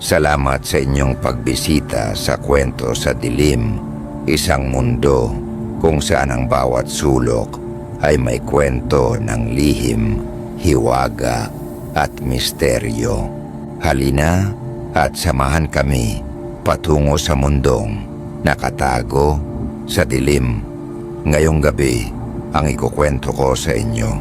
Salamat sa inyong pagbisita sa Kwento sa Dilim, isang mundo kung saan ang bawat sulok ay may kwento ng lihim, hiwaga at misteryo. Halina at samahan kami patungo sa mundong nakatago sa dilim. Ngayong gabi, ang ikukwento ko sa inyo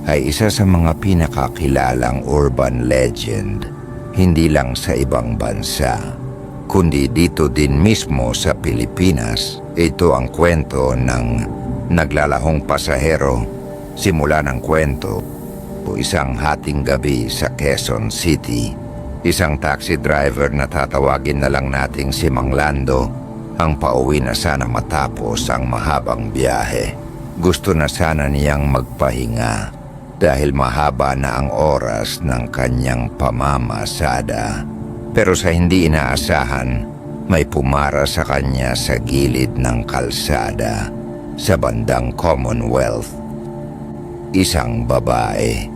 ay isa sa mga pinakakilalang urban legend, hindi lang sa ibang bansa, kundi dito din mismo sa Pilipinas. Ito ang kwento ng naglalahong pasahero. Simula ng kwento, isang hating gabi sa Quezon City. Isang taxi driver na tatawagin na lang nating si Mang Lando ang pauwi na sana matapos ang mahabang biyahe. Gusto na sana niyang magpahinga dahil mahaba na ang oras ng kanyang pamamasada. Pero sa hindi inaasahan, may pumara sa kanya sa gilid ng kalsada sa bandang Commonwealth. Isang babae,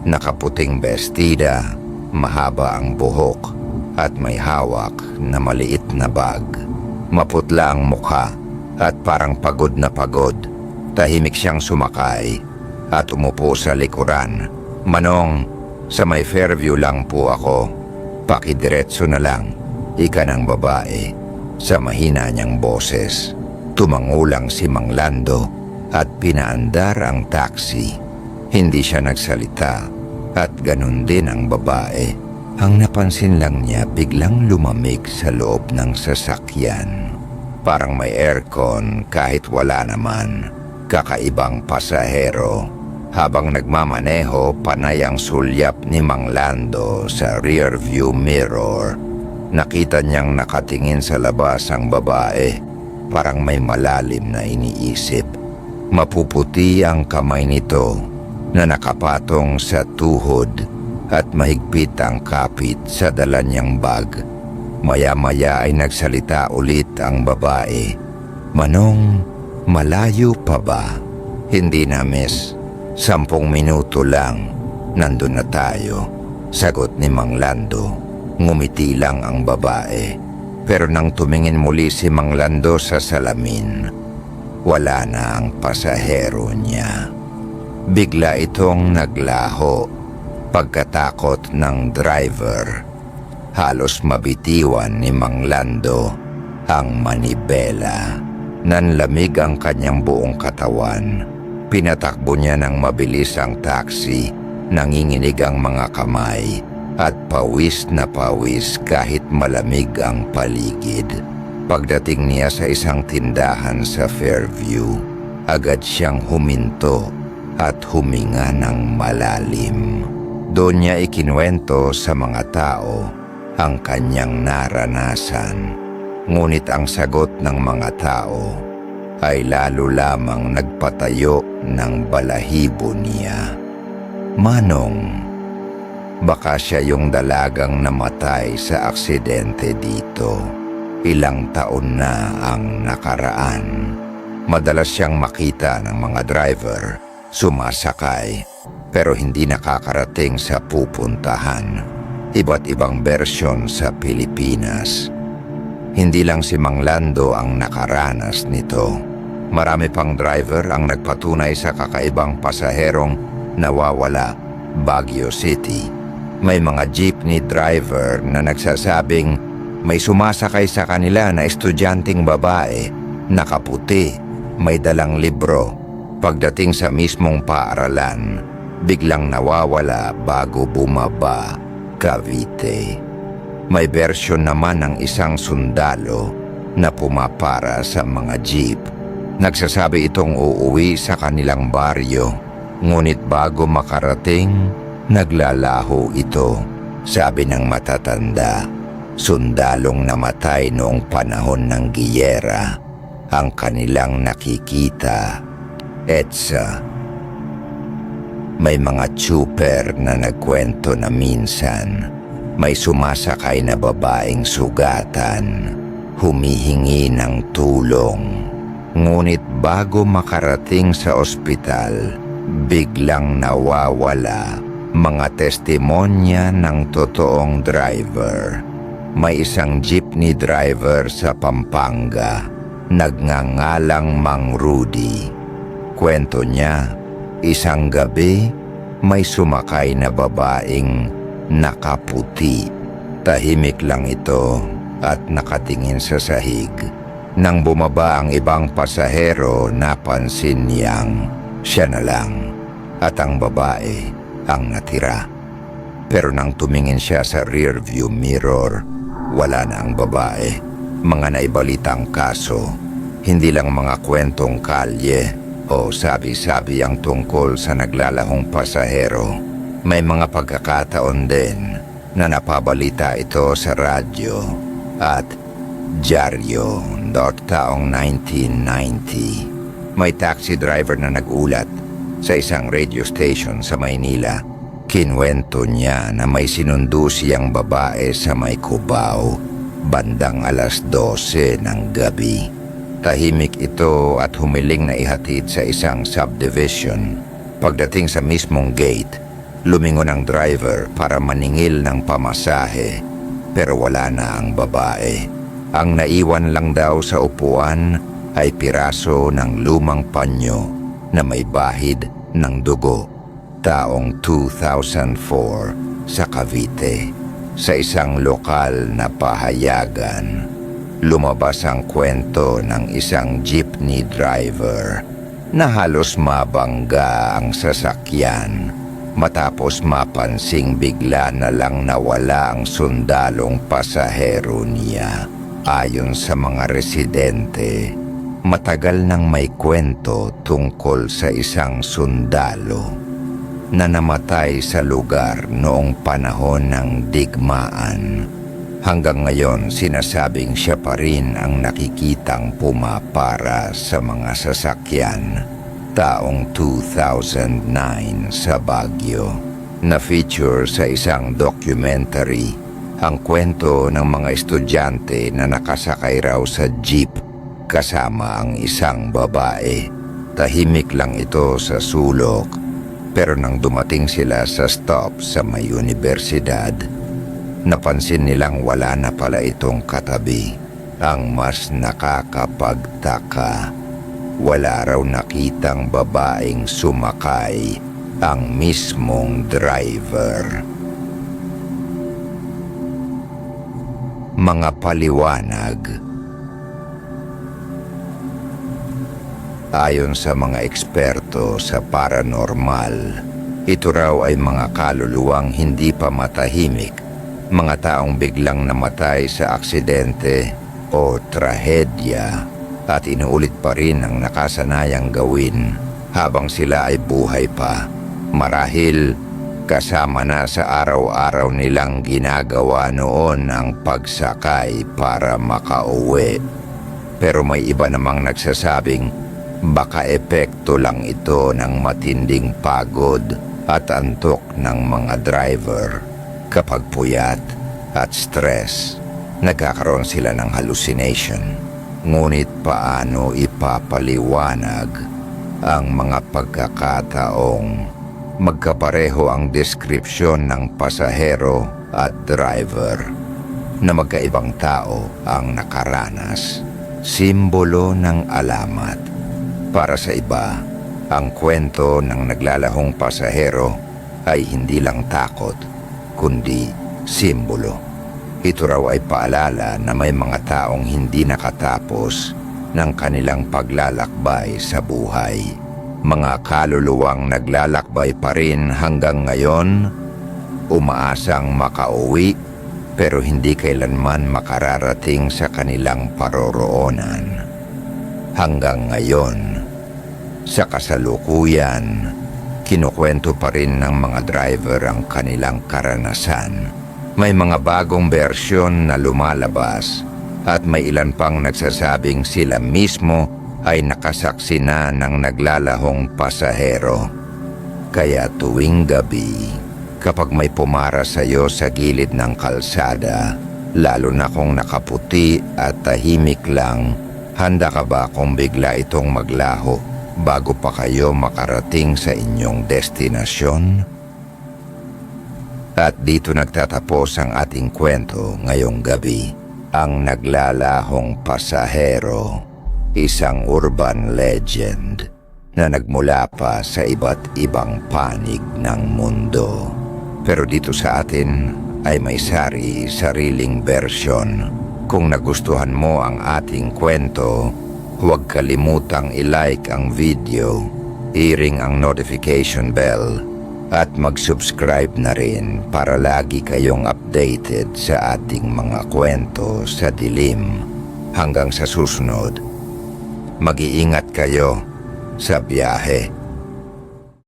nakaputing bestida, mahaba ang buhok at may hawak na maliit na bag. Maputla ang mukha at parang pagod na pagod. Tahimik siyang sumakay at umupo sa likuran. "Manong, sa may Fairview lang po ako. Pakidiretso na lang," ika ng babae sa mahina niyang boses. Tumangulang si Mang Lando at pinaandar ang taxi. Hindi siya nagsalita at ganun din ang babae. Ang napansin lang niya, biglang lumamig sa loob ng sasakyan. Parang may aircon kahit wala naman. Kakaibang pasahero. Habang nagmamaneho, panay ang sulyap ni Mang Lando sa rear view mirror. Nakita niyang nakatingin sa labas ang babae, parang may malalim na iniisip. Mapuputi ang kamay nito na nakapatong sa tuhod at mahigpit ang kapit sa dala niyang bag. Maya-maya ay nagsalita ulit ang babae. "Manong, malayo pa ba?" "Hindi na, miss. 10 minuto lang. Nandun na tayo," sagot ni Mang Lando. Ngumiti lang ang babae. Pero nang tumingin muli si Mang Lando sa salamin, wala na ang pasahero niya. Bigla itong naglaho. Pagkatakot ng driver, halos mabitiwan ni Mang Lando ang manibela. Nanlamig ang kanyang buong katawan. Pinatakbo niya ng mabilis ang taxi. Nanginginig ang mga kamay at pawis na pawis kahit malamig ang paligid. Pagdating niya sa isang tindahan sa Fairview, agad siyang huminto at huminga ng malalim. Doon niya ikinuwento sa mga tao ang kanyang naranasan. Ngunit ang sagot ng mga tao ay lalo lamang nagpatayo ng balahibo niya. "Manong, baka siya yung dalagang namatay sa aksidente dito. Ilang taon na ang nakaraan." Madalas siyang makita ng mga driver sumasakay pero hindi nakakarating sa pupuntahan. Iba't ibang bersyon sa Pilipinas. Hindi lang si Mang Lando ang nakaranas nito. Marami pang driver ang nagpatunay sa kakaibang pasaherong nawawala. Baguio City, may mga jeepney driver na nagsasabing may sumasakay sa kanila na estudyanteng babae, nakaputi, may dalang libro. Pagdating sa mismong paaralan, biglang nawawala bago bumaba. Cavite. May bersyon naman ng isang sundalo na pumapara sa mga jeep. Nagsasabi itong uuwi sa kanilang baryo, ngunit bago makarating, naglalaho ito. Sabi ng matatanda, sundalong namatay noong panahon ng giyera ang kanilang nakikita. EDSA. May mga tsuper na nagkwento na minsan may sumasakay na babaeng sugatan, humihingi ng tulong. Ngunit bago makarating sa ospital, biglang nawawala. Mga testimonya ng totoong driver. may isang jeepney driver sa Pampanga, nagngangalang Mang Rudy. Kwento niya, isang gabi may sumakay na babaeng nakaputi. Tahimik lang ito at nakatingin sa sahig. Nang bumaba ang ibang pasahero, napansin niyang siya na lang at ang babae ang natira. Pero nang tumingin siya sa rearview mirror, wala na ang babae. Mga naibalitang kaso, hindi lang mga kwentong kalye o sabi-sabi ang tungkol sa naglalahong pasahero. May mga pagkakataon din na napabalita ito sa radyo at dyaryo taong 1990. May taxi driver na nagulat sa isang radio station sa Maynila. Kinwento niya na may sinundo siyang babae sa may Cubao bandang 12:00 ng gabi. Tahimik ito at humiling na ihatid sa isang subdivision. Pagdating sa mismong gate, lumingon ang driver para maningil ng pamasahe pero wala na ang babae. Ang naiwan lang daw sa upuan ay piraso ng lumang panyo na may bahid ng dugo. Taong 2004 sa Cavite, sa isang lokal na pahayagan, lumabas ang kwento ng isang jeepney driver na halos mabangga ang sasakyan matapos mapansing bigla na lang nawala ang sundalong pasahero niya. Ayon sa mga residente, matagal nang may kwento tungkol sa isang sundalo na namatay sa lugar noong panahon ng digmaan. Hanggang ngayon, sinasabing siya pa rin ang nakikitang pumapara sa mga sasakyan. Taong 2009 sa Baguio, na-feature sa isang documentary ang kwento ng mga estudyante na nakasakay raw sa jeep kasama ang isang babae. Tahimik lang ito sa sulok, pero nang dumating sila sa stop sa may universidad, napansin nilang wala na pala itong katabi. Ang mas nakakapagtaka, wala raw nakitang babaeng sumakay, ang mismong driver. Mga paliwanag. Ayon sa mga eksperto sa paranormal, ito raw ay mga kaluluwang hindi pa matahimik, mga taong biglang namatay sa aksidente o trahedya at inuulit pa rin ang nakasanayang gawin habang sila ay buhay pa. Marahil kasama na sa araw-araw nilang ginagawa noon ang pagsakay para makauwi. Pero may iba namang nagsasabing baka epekto lang ito ng matinding pagod at antok ng mga driver. Kapag puyat at stress, nagkakaroon sila ng hallucination. Ngunit paano ipapaliwanag ang mga pagkakataong magkapareho ang deskripsyon ng pasahero at driver na magkaibang tao ang nakaranas? Simbolo ng alamat. Para sa iba, ang kwento ng naglalahong pasahero ay hindi lang takot, kundi simbolo. Ito raw ay paalala na may mga taong hindi nakatapos ng kanilang paglalakbay sa buhay. Mga kaluluwang naglalakbay pa rin hanggang ngayon, umaasang makauwi pero hindi kailanman makararating sa kanilang paroroonan. Hanggang ngayon, sa kasalukuyan, kinukwento pa rin ng mga driver ang kanilang karanasan. May mga bagong bersyon na lumalabas at may ilan pang nagsasabing sila mismo ay nakasaksi na ng naglalahong pasahero. Kaya tuwing gabi, kapag may pumara sa iyo sa gilid ng kalsada, lalo na kung nakaputi at tahimik lang, handa ka ba kung bigla itong maglaho bago pa kayo makarating sa inyong destinasyon? At dito nagtatapos ang ating kwento ngayong gabi. Ang naglalahong pasahero, isang urban legend na nagmula pa sa iba't ibang panig ng mundo. Pero dito sa atin ay may sariling version. Kung nagustuhan mo ang ating kwento, huwag kalimutang i-like ang video, i-ring ang notification bell, at mag-subscribe na rin para lagi kayong updated sa ating mga kwento sa dilim. Hanggang sa susunod, mag-iingat kayo sa biyahe.